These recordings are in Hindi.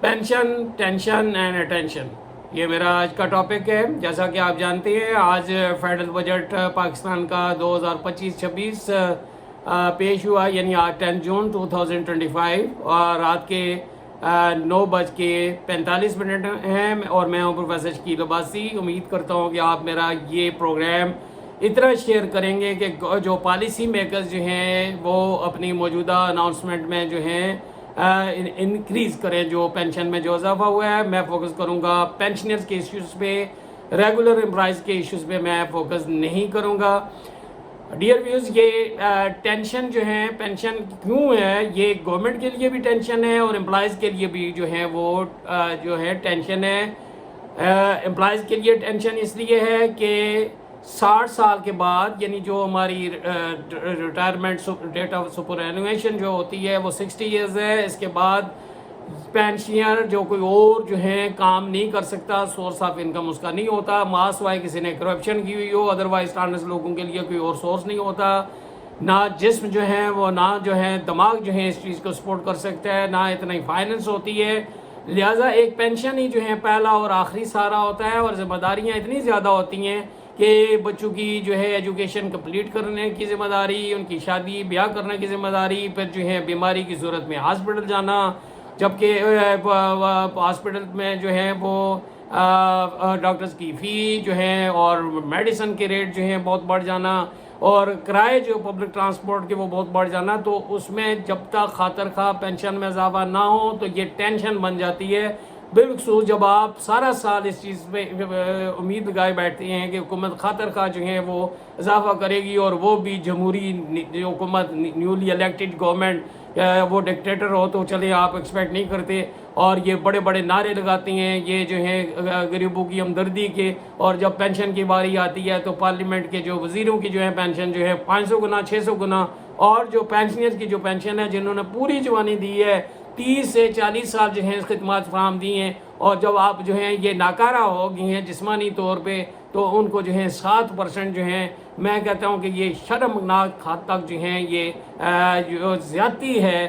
पेंशन, टेंशन एंड अटेंशन, ये मेरा आज का टॉपिक है। जैसा कि आप जानते हैं, आज फेडरल बजट पाकिस्तान का 2025-26 पेश हुआ, यानी आज 10 जून 2025 और रात के 9:45 हैं और मैं हूं प्रोफेसर शकील अब्बासी। उम्मीद करता हूं कि आप मेरा ये प्रोग्राम इतना शेयर करेंगे कि जो पॉलिसी मेकर्स जो हैं वो अपनी मौजूदा अनाउंसमेंट में जो हैं इंक्रीज़ करें। जो पेंशन में जो इजाफा हुआ है, मैं फोकस करूंगा पेंशनर्स के इश्यूज़ पे, रेगुलर एम्प्लॉयज़ के इश्यूज़ पे मैं फोकस नहीं करूंगा। डियर व्यूज़, ये टेंशन जो है, पेंशन क्यों है, ये गवर्नमेंट के लिए भी टेंशन है और एम्प्लॉयज़ के लिए भी जो है वो जो है टेंशन है। एम्प्लॉयज़ के लिए टेंशन इसलिए है कि 60 साल के बाद, यानी जो हमारी रिटायरमेंट डेट ऑफ सुपरएनुएशन जो होती है वो 60 इयर्स है। इसके बाद पेंशनर जो कोई और जो है काम नहीं कर सकता, सोर्स ऑफ इनकम उसका नहीं होता, मास वाई किसी ने करप्शन की हुई हो, अदरवाइज स्टैंडर्ड लोगों के लिए कोई और सोर्स नहीं होता। ना जिस्म जो है वो, ना जो है दिमाग जो है इस चीज़ को सपोर्ट कर सकता है, ना इतना ही फाइनेंस होती है। लिहाजा एक पेंशन ही जो है पहला और आखिरी सहारा होता है और ज़िम्मेदारियाँ इतनी ज़्यादा होती हैं कि बच्चों की जो है एजुकेशन कंप्लीट करने की ज़िम्मेदारी, उनकी शादी ब्याह करने की ज़िम्मेदारी, फिर जो है बीमारी की सूरत में हॉस्पिटल जाना, जबकि हॉस्पिटल में जो है वो डॉक्टर्स की फ़ी जो है और मेडिसिन के रेट जो है बहुत बढ़ जाना और किराए जो पब्लिक ट्रांसपोर्ट के वो बहुत बढ़ जाना। तो उसमें जब तक खातर खा पेंशन में इजाफा ना हो तो ये टेंशन बन जाती है। बिलखसूस जब आप सारा साल इस चीज़ में उम्मीद लगाए बैठते हैं कि हुकूमत खातर खा जो है वो इजाफा करेगी और वो भी जमहूरी जो हुकूमत, न्यूली इलेक्टेड गवर्नमेंट, वो डिक्टेटर हो तो चले आप एक्सपेक्ट नहीं करते और ये बड़े बड़े नारे लगाती हैं ये जो है गरीबों की हमदर्दी के। और जब पेंशन की बारी आती है तो पार्लियामेंट के जो वज़ीरों की जो है पेंशन जो है 500 गुना 600 गुना, और जो पेंशनर्स की जो पेंशन है जिन्होंने पूरी जवानी दी है, 30 से 40 साल जो हैं खिदमत फराहम दी हैं, और जब आप जो हैं ये नाकारा हो गई हैं जिस्मानी तौर पे तो उनको जो है 7% जो हैं, मैं कहता हूँ कि ये शर्मनाक हद तक जो हैं ये जो ज़्यादती है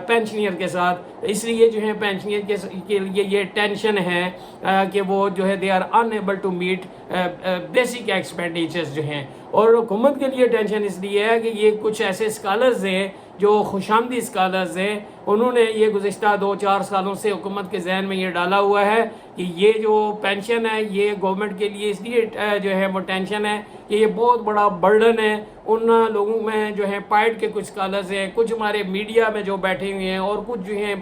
पेंशनियर के साथ। इसलिए जो है पेंशनियर के लिए ये टेंशन है कि वो जो है they are unable to meet basic expenditures जो हैं। और हुकूमत के लिए टेंशन इसलिए है कि ये कुछ ऐसे स्कॉलर्स हैं जो खुशामदी स्कॉलर्स हैं, उन्होंने ये गुज़िश्ता 2-4 सालों से हुकूमत के जहन में ये डाला हुआ है कि ये जो पेंशन है ये गवर्नमेंट के लिए इसलिए जो है वो टेंशन है कि ये बहुत बड़ा बर्डन है उन लोगों में जो है। पाइट के कुछ स्कॉलर्स हैं, कुछ हमारे मीडिया में जो बैठे हुए हैं और कुछ जो हैं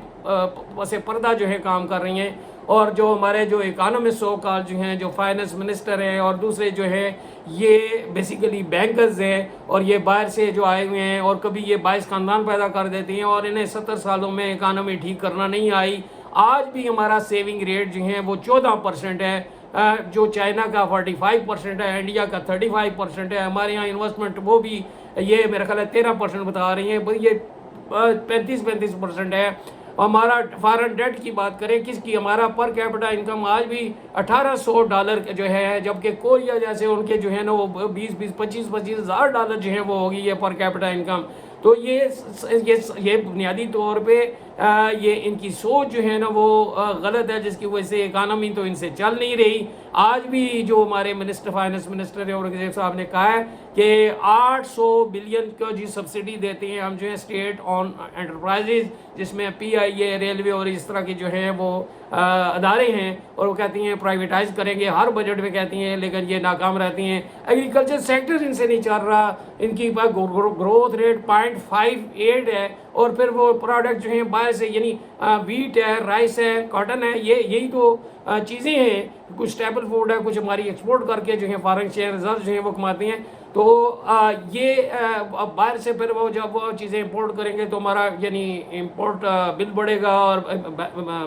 पसे पर्दा जो है काम कर रही हैं, और जो हमारे जो इकानमिस्ट सो कॉल जो हैं, जो फाइनेंस मिनिस्टर हैं और दूसरे जो हैं ये बेसिकली बैंकर्स हैं और ये बाहर से जो आए हुए हैं और कभी ये 22 ख़ानदान पैदा कर देती हैं और इन्हें 70 सालों में इकानमी ठीक करना नहीं आई। आज भी हमारा सेविंग रेट जो है वो 14% है, जो चाइना का 45% है, इंडिया का 35% है। हमारे यहाँ इन्वेस्टमेंट वो भी ये मेरा ख्याल है 13% बता रही हैं, ये 35% है। हमारा फॉरेन डेट की बात करें किसकी, हमारा पर कैपिटा इनकम आज भी $1800 जो है, जबकि कोरिया जैसे उनके जो है ना वो 20-25 हज़ार डॉलर जो है वो होगी ये पर कैपिटा इनकम। तो ये बुनियादी तौर पे ये इनकी सोच जो है ना वो गलत है, जिसकी वजह से इकानमी तो इनसे चल नहीं रही। आज भी जो हमारे फाइनेंस मिनिस्टर है औरंगजेब साहब ने कहा है कि 800 बिलियन को जी सब्सिडी देते हैं हम जो है स्टेट ऑन एंटरप्राइजेज, जिसमें PIA, रेलवे और इस तरह के जो है वो अदारे हैं, और वो कहती हैं प्राइवेटाइज करेंगे, हर बजट में कहती हैं, लेकिन ये नाकाम रहती हैं। एग्रीकल्चर सेक्टर इनसे नहीं चल रहा, इनकी ग्रोथ रेट 0.58 है और फिर वो प्रोडक्ट जो हैं बाहर से, यानी वीट है, राइस है, कॉटन है, ये यही तो चीज़ें हैं। कुछ स्टेपल फूड है, कुछ हमारी एक्सपोर्ट करके जो है फॉरेन शेयर रिजर्व जो है वो कमाती हैं। तो ये बाहर से फिर वो जब वो चीज़ें इंपोर्ट करेंगे तो हमारा यानी इंपोर्ट बिल बढ़ेगा और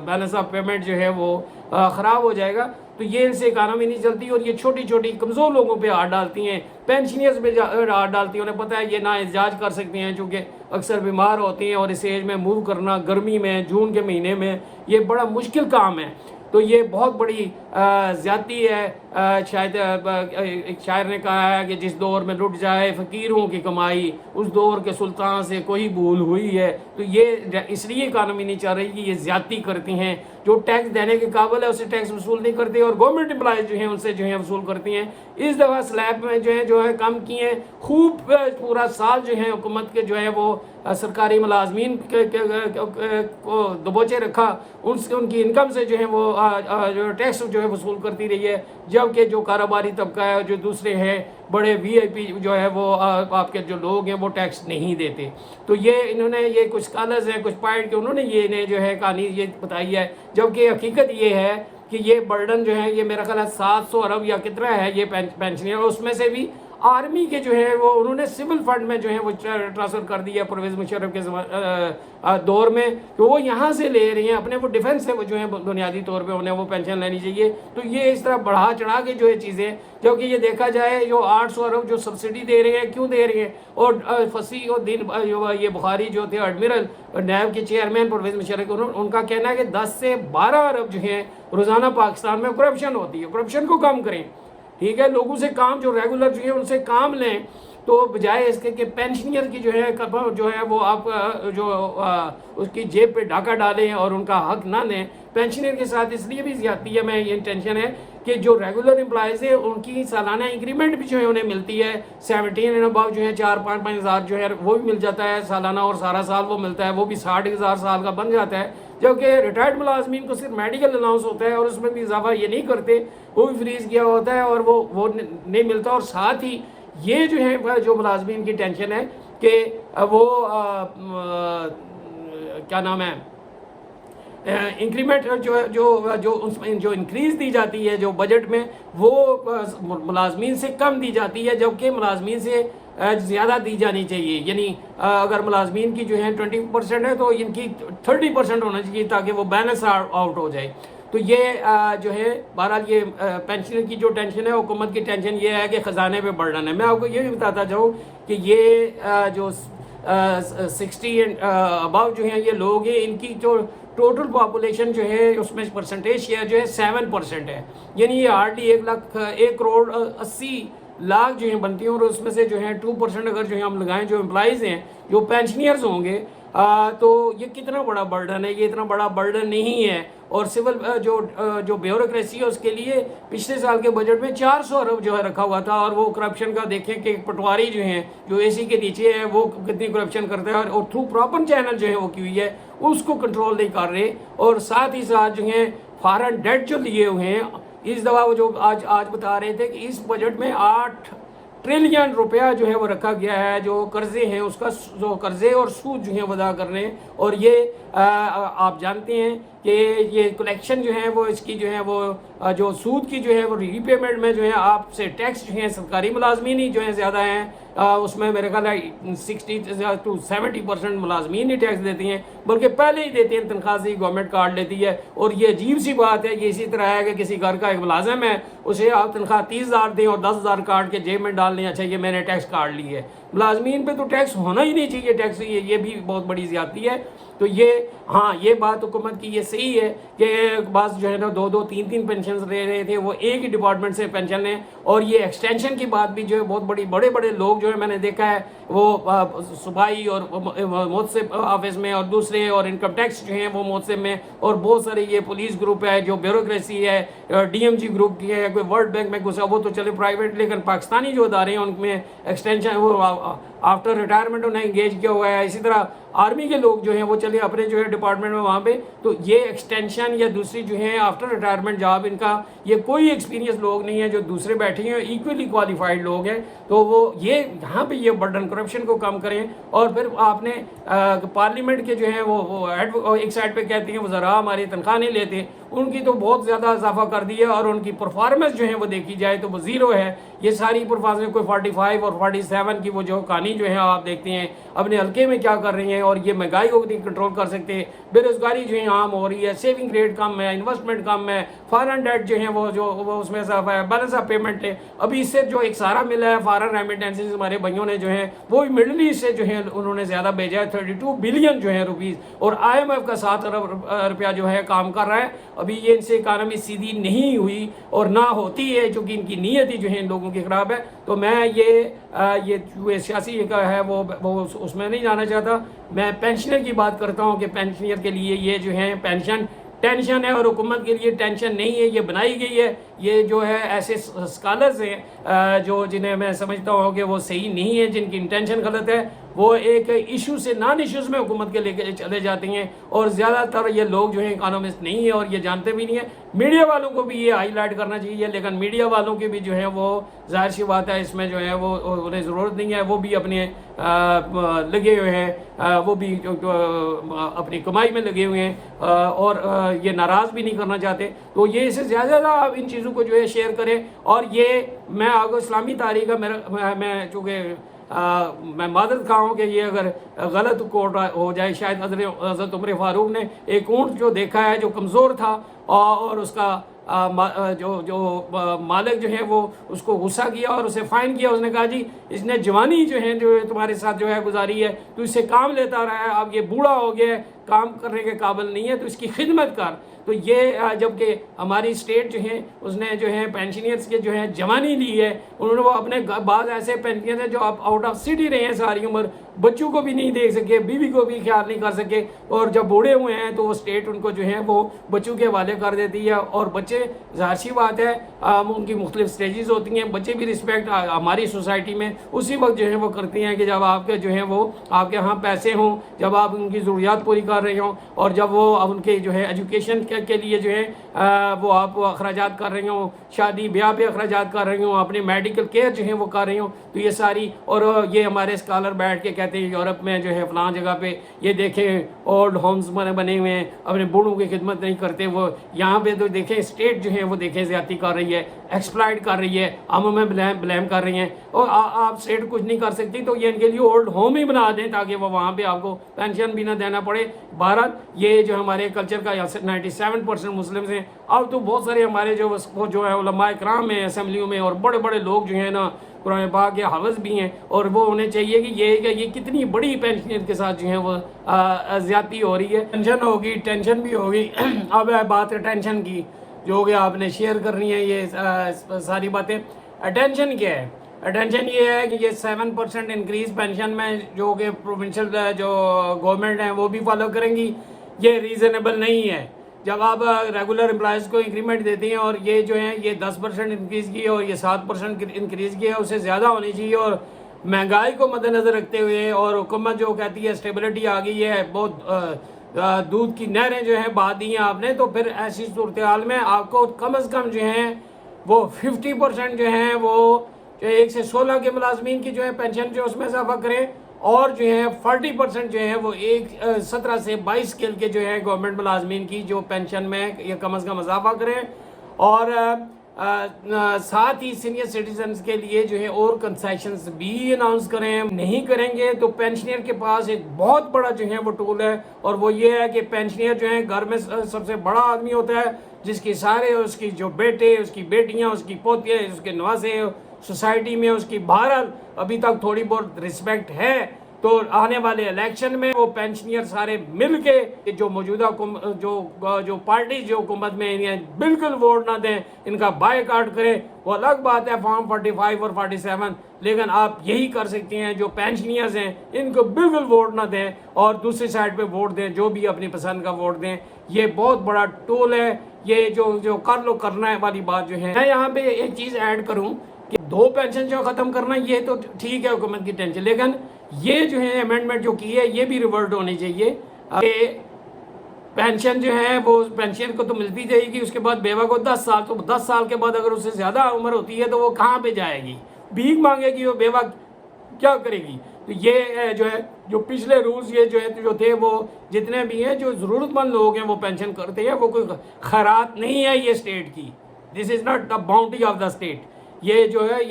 बैलेंस ऑफ पेमेंट जो है वो ख़राब हो जाएगा। तो ये इनसे इकानमी नहीं चलती और ये छोटी छोटी कमज़ोर लोगों पे हाथ डालती हैं, पेंशनियर्स पे हाथ डालती हैं। उन्हें पता है ये ना इजाज कर सकती हैं चूँकि अक्सर बीमार होती हैं और इस एज में मूव करना गर्मी में, जून के महीने में, ये बड़ा मुश्किल काम है। तो ये बहुत बड़ी ज़्यादती है शायद एक शायर ने कहा है कि जिस दौर में लुट जाए फ़कीरों की कमाई, उस दौर के सुल्तान से कोई भूल हुई है। तो ये इसलिए इकानमी नहीं चल रही कि ये ज़्यादती करती हैं, जो टैक्स देने के काबिल है उससे टैक्स वसूल नहीं करती, और गवर्नमेंट एम्प्लॉयज़ जो हैं उनसे जो है वसूल करती हैं। इस दफ़ा स्लैब में जो है कम किए हैं, खूब पूरा साल जो है हुकूमत के जो है वो सरकारी मुलाजमीन को दबोचे रखा, उनकी इनकम से जो है वो जो टैक्स जो है वसूल करती रही है, जबकि जो कारोबारी तबका है, जो दूसरे हैं बड़े वीआईपी जो है वो आपके जो लोग हैं वो टैक्स नहीं देते। तो ये इन्होंने ये कुछ स्कॉलर्स हैं, कुछ पॉइंट के उन्होंने ये इन्हें जो है कहानी ये बताई है, जबकि हकीकत ये है कि ये बर्डन जो है ये मेरा ख्याल है 700 अरब या कितना है ये पेंशन, और उसमें से भी आर्मी के जो है वो उन्होंने सिविल फंड में जो है वो ट्रांसफ़र कर दिया परवेज़ मुशर्रफ के दौर में, तो वो यहाँ से ले रही हैं अपने वो डिफेंस से वो जो है बुनियादी तौर पे उन्हें वो पेंशन लेनी चाहिए। तो ये इस तरह बढ़ा चढ़ा के जो है चीज़ें, जबकि ये देखा जाए जो 800 अरब जो सब्सिडी दे रहे हैं, क्यों दे रहे हैं, और फसी और दिन ये बुखारी जो थे एडमिरल नैब के चेयरमैन परवेज़ मुशर्रफ, उनका कहना है कि 10 से 12 अरब जो है रोज़ाना पाकिस्तान में करप्शन होती है, करप्शन को कम करें, ठीक है, लोगों से काम जो रेगुलर जो है उनसे काम लें, तो बजाय इसके कि पेंशनियर की जो है वो आप उसकी जेब पे डाका डालें और उनका हक ना दें। पेंशनियर के साथ इसलिए भी ज्यादती है, मैं ये टेंशन है कि जो रेगुलर एम्प्लॉयज़ है उनकी सालाना इंक्रीमेंट भी जो है उन्हें मिलती है 17 एंड अबव जो है 4-5 हज़ार जो है वो भी मिल जाता है सालाना, और सारा साल वो मिलता है, वो भी 60,000 साल का बन जाता है। जबकि रिटायर्ड मुलाजमीन को सिर्फ मेडिकल अलाउंस होता है और उसमें भी इजाफा ये नहीं करते, वो भी फ्रीज किया होता है और वो नहीं मिलता। और साथ ही ये जो है जो मुलाजमीन की टेंशन है कि वो क्या नाम है इंक्रीमेंट जो इंक्रीज दी जाती है जो बजट में वो मुलाजमीन से कम दी जाती है, जबकि मुलाजमीन से ज़्यादा दी जानी चाहिए। यानी अगर मुलाजमीन की जो है 20% है तो इनकी 30% होना चाहिए ताकि वो बैलेंस आउट हो जाए। तो ये जो है बहरहाल ये पेंशनर की जो टेंशन है, हुकूमत की टेंशन ये है कि ख़जाने पे बढ़ना है। मैं आपको ये भी बताता जाऊँ कि ये जो 60 एंड अबव जो हैं ये लोग हैं, इनकी जो टोटल पॉपुलेशन जो है उसमें परसेंटेज शेयर जो है 7% है, यानी ये हार्डली 1 करोड़ 80 लाख जो है बनती हैं, और उसमें से जो है 2% अगर जो है हम लगाएं जो एम्प्लॉइज़ हैं जो पेंशनियर्स होंगे तो ये कितना बड़ा बर्डन है, ये इतना बड़ा बर्डन नहीं है। और सिविल जो ब्यूरोक्रेसी है उसके लिए पिछले साल के बजट में 400 अरब जो है रखा हुआ था, और वो करप्शन का देखें कि पटवारी जो हैं जो एसी के नीचे है वो कितनी करप्शन करता है, और थ्रू प्रॉपर चैनल जो है वो की हुई है उसको कंट्रोल नहीं कर रहे। और साथ ही साथ जो है फॉरेन डेट जो लिए हुए हैं, इस दफ़ा वो जो आज बता रहे थे कि इस बजट में 8 ट्रिलियन रुपया जो है वो रखा गया है जो कर्जे हैं उसका, जो कर्जे और सूद जो है अदा करने। और ये आप जानते हैं कि ये कलेक्शन जो है वो इसकी जो है वो जो सूद की जो है वो रीपेमेंट में जो है आपसे टैक्स जो है सरकारी मुलाजमीन ही जो है ज़्यादा हैं, उसमें मेरे ख्याल है 60 to 70% मुलाजमीन ही टैक्स देती हैं, बल्कि पहले ही देती हैं, तनख्वाह से ही गवर्नमेंट काट लेती है। और ये अजीब सी बात है, ये इसी तरह है कि किसी घर का एक मुलाजिम है, उसे आप तनख्वाह 30,000 दें और 10,000 काट के जेब में डाल लें, अच्छा ये मैंने टैक्स काट ली है। मुलाजमीन पे तो टैक्स होना ही नहीं चाहिए, टैक्स ये भी बहुत बड़ी ज़्यादती है। तो ये हाँ, ये बात हुकूमत की ये सही है कि बस जो है ना 2-2, 3-3 पेंशन ले रहे थे वो एक ही डिपार्टमेंट से पेंशन लें। और ये एक्सटेंशन की बात भी जो है बहुत बड़े बड़े लोग जो है मैंने देखा है वो सूबाई और मोहतसिब ऑफिस में, और दूसरे और इनकम टैक्स जो हैं वो मोहतसिब में, और बहुत सारे ये पुलिस ग्रुप है जो ब्यूरोक्रेसी है, DMG ग्रुप की है, कोई वर्ल्ड बैंक में घुसा, वो तो चले प्राइवेट, लेकिन पाकिस्तानी जो अदारे हैं उनमें एक्सटेंशन वो आफ्टर रिटायरमेंट उन्हें इंगेज किया हुआ है। इसी तरह आर्मी के लोग जो हैं वो चले अपने जो है डिपार्टमेंट में वहाँ पे, तो ये एक्सटेंशन या दूसरी जो है आफ्टर रिटायरमेंट जॉब, इनका ये कोई एक्सपीरियंस लोग नहीं है जो दूसरे बैठे हैं, इक्वली क्वालिफाइड लोग हैं। तो वो ये यहाँ पे ये बर्डन करप्शन को कम करें। और फिर आपने पार्लियामेंट के जो है वो एक साइड पे कहती हैं वज़रा हमारी तनख्वाह नहीं लेते, उनकी तो बहुत ज़्यादा इजाफा कर दिया, और उनकी परफॉर्मेंस जो है वो देखी जाए तो वो ज़ीरो है। ये सारी परफॉर्मेंस कोई 45 और 47 की वो जो कहानी नौजवानी जो है आप देखते हैं अपने हल्के में क्या कर रही हैं, और ये महंगाई को नहीं कंट्रोल कर सकते, बेरोजगारी जो है आम हो रही है, सेविंग रेट कम है, इन्वेस्टमेंट कम है, फॉरेन डेट जो है वो उसमें बैलेंस ऑफ पेमेंट है। अभी इससे जो एक सारा मिला है फॉरेन रेमिटेंसेज हमारे भाइयों ने जो है वो मिडल ईस्ट से जो है उन्होंने ज़्यादा भेजा है, 32 बिलियन जो है रुपीज़, और IMF का 7 अरब रुपया जो है काम कर रहा है। अभी ये इनसे इकानमी सीधी नहीं हुई और ना होती है, क्योंकि इनकी नीयत ही जो है इन लोगों की ख़राब है। तो मैं ये जो सियासी का है वो उसमें नहीं जाना चाहता। मैं पेंशनर की बात करता हूँ कि पेंशनर के लिए ये जो है पेंशन टेंशन है, और हुकूमत के लिए टेंशन नहीं है, ये बनाई गई है। ये जो है ऐसे स्कॉलर्स हैं जो जिन्हें मैं समझता हूँ कि वो सही नहीं है, जिनकी इंटेंशन गलत है, वो एक इशू से नॉन इश्यूज़ में हुकूमत के लेके चले जाती हैं, और ज़्यादातर ये लोग जो हैं इकोनॉमिस्ट नहीं है और ये जानते भी नहीं है। मीडिया वालों को भी ये हाईलाइट करना चाहिए, लेकिन मीडिया वालों की भी जो है वो जाहिर सी बात है इसमें जो है वो उन्हें ज़रूरत नहीं है, वो भी अपने लगे हुए हैं, वो भी अपनी कमाई में लगे हुए हैं, और ये नाराज़ भी नहीं करना चाहते। तो ये इससे ज़्यादा आप इन चीज़ों को जो है शेयर करें। और ये मैं आपको इस्लामी तारीख का मैं चूँकि मैं मादत खा हूँ कि ये अगर गलत कोट हो जाए, शायद हज़रत उमर फारूक ने एक ऊँट जो देखा है जो कमज़ोर था, और उसका जो मालिक जो है वो उसको गुस्सा किया और उसे फ़ाइन किया। उसने कहा जी इसने जवानी जो है जो तुम्हारे साथ जो है गुजारी है, तो इससे काम लेता रहा है, अब ये बूढ़ा हो गया है, काम करने के काबिल नहीं है, तो इसकी खिदमत कर। तो ये जबकि हमारी स्टेट जो है उसने जो है पेंशनियर्स के जो है जवानी ली है, उन्होंने वो अपने बाद ऐसे पेंशनियर हैं जो आप आउट ऑफ सिटी रहे हैं सारी उम्र, बच्चों को भी नहीं देख सके, बीवी को भी ख्याल नहीं कर सके, और जब बूढ़े हुए हैं तो वो स्टेट उनको जो है वो बच्चों के हवाले कर देती है। और बच्चे ज़ाहिर सी बात है उनकी मुख्तलिफ स्टेजेस होती हैं, बच्चे भी रिस्पेक्ट हमारी सोसाइटी में उसी वक्त जो है वो करती हैं कि जब आपके जो है वो आपके यहाँ पैसे हों, जब आप उनकी ज़रूरियात पूरी कर रहे हों, और जब वो उनके जो है एजुकेशन के लिए जो है वो आप अखराजात कर रहे हों, शादी ब्याह पे अखराजात कर रहे हों, अपने मेडिकल केयर जो है वो कर रहे हों, तो ये सारी। और ये हमारे स्कॉलर बैठ के कहते हैं यूरोप में जो है फलां जगह पे ये देखें ओल्ड होम्स बने हुए हैं, अपने बूढ़ों की खिदमत नहीं करते, वो यहाँ पे तो देखें स्टेट जो है वो देखें ज़्यादती कर रही है, एक्सप्लॉइट कर रही है, हम में ब्लेम कर रही हैं, और आप स्टेट कुछ नहीं कर सकती, तो ये इनके लिए ओल्ड होम ही बना दें ताकि वो वहाँ पे आपको पेंशन भी ना देना पड़े। भारत ये जो हमारे कल्चर का 97% मुस्लिम हैं। अब तो बहुत सारे हमारे जो है उलमाए कराम हैं असम्बलियों में, और बड़े बड़े लोग जो हैं ना कुरान पाक के हाफ़िज़ भी हैं, और वो होने चाहिए कि ये कितनी बड़ी पेंशन के साथ जो है वो ज़्यादती हो रही है। पेंशन होगी, टेंशन भी होगी। अब है बात टेंशन की जो कि आपने शेयर करनी है, ये सारी बातें। अटेंशन क्या है? अटेंशन ये है कि ये 7% इंक्रीज़ पेंशन में जो कि प्रोविंशियल जो गवर्नमेंट है वो भी फॉलो करेंगी, ये रीज़नेबल नहीं है। जब आप रेगुलर एम्प्लॉयज़ को इंक्रीमेंट देती हैं, और ये जो है ये 10% इंक्रीज़ की है और ये 7% इंक्रीज़ की है, उससे ज़्यादा होनी चाहिए। और महंगाई को मद्देनज़र रखते हुए, और हुकूमत जो कहती है स्टेबिलिटी आ गई है, बहुत दूध की नहरें जो है बहा दी हैं आपने, तो फिर ऐसी सूरत हाल में आपको कम अज़ कम जो है वो 50% जो है वो जो 1 से 16 के मुलाजमीन की जो है पेंशन जो उसमें इजाफा करें, और जो है 40% जो है वो 17 से 22 स्केल के जो है गवर्नमेंट मुलाजमीन की जो पेंशन में ये कम अज़ कम इजाफा करें। और साथ ही सीनियर सिटीजन्स के लिए जो है और कंसेशंस भी अनाउंस करें। नहीं करेंगे तो पेंशनर के पास एक बहुत बड़ा जो है वो टूल है, और वो ये है कि पेंशनर जो है घर में सबसे बड़ा आदमी होता है, जिसकी सारे उसकी जो बेटे, उसकी बेटियां, उसकी पोतियाँ, उसके नवासे सोसाइटी में उसकी बहरहाल अभी तक थोड़ी बहुत रिस्पेक्ट है। तो आने वाले इलेक्शन में वो पेंशनर सारे मिल के जो मौजूदा जो पार्टी जो हुकूमत में इन्हें बिल्कुल वोट ना दें, इनका बायकॉट करें, वो अलग बात है फॉर्म 45 और 47, लेकिन आप यही कर सकते हैं जो पेंशनर्स हैं इनको बिल्कुल वोट ना दें और दूसरी साइड पे वोट दें, जो भी अपनी पसंद का वोट दें। ये बहुत बड़ा टूल है। ये जो कर लो करना है वाली बात जो है। मैं यहाँ पे एक चीज़ ऐड करूँ कि 2 पेंशन जो ख़त्म करना ये तो ठीक है हुकूमत की टेंशन, लेकिन ये जो है अमेंडमेंट जो की है ये भी रिवर्ट होनी चाहिए कि पेंशन जो है वो पेंशन को तो मिलती जाएगी, उसके बाद बेवा को 10 साल, तो 10 साल के बाद अगर उससे ज़्यादा उम्र होती है तो वो कहाँ पे जाएगी, भीख मांगेगी, वो बेवा क्या करेगी। तो ये जो है जो पिछले रूल्स ये जो थे वो जितने भी हैं जो ज़रूरतमंद लोग हैं वो पेंशन करते हैं, वो कोई खैरात नहीं है ये स्टेट की। This is not the bounty of the state. ये जो है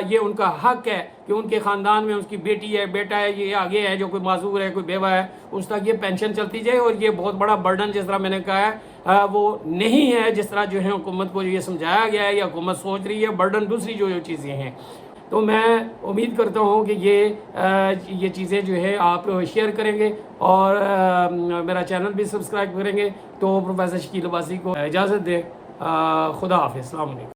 ये उनका हक है कि उनके ख़ानदान में उसकी बेटी है, बेटा है, ये आगे है, जो कोई माजूर है, कोई बेवा है, उस तक ये पेंशन चलती जाए। और ये बहुत बड़ा बर्डन, जिस तरह मैंने कहा है, वो नहीं है जिस तरह जो है हुकूमत को ये समझाया गया है या हुकूमत सोच रही है। बर्डन दूसरी जो चीज़ें हैं। तो मैं उम्मीद करता हूँ कि ये चीज़ें जो है आप शेयर करेंगे और मेरा चैनल भी सब्सक्राइब करेंगे। तो प्रोफेसर शकील अब्बासी को इजाज़त दें। खुदा हाफ़िज़। अस्सलाम वालेकुम।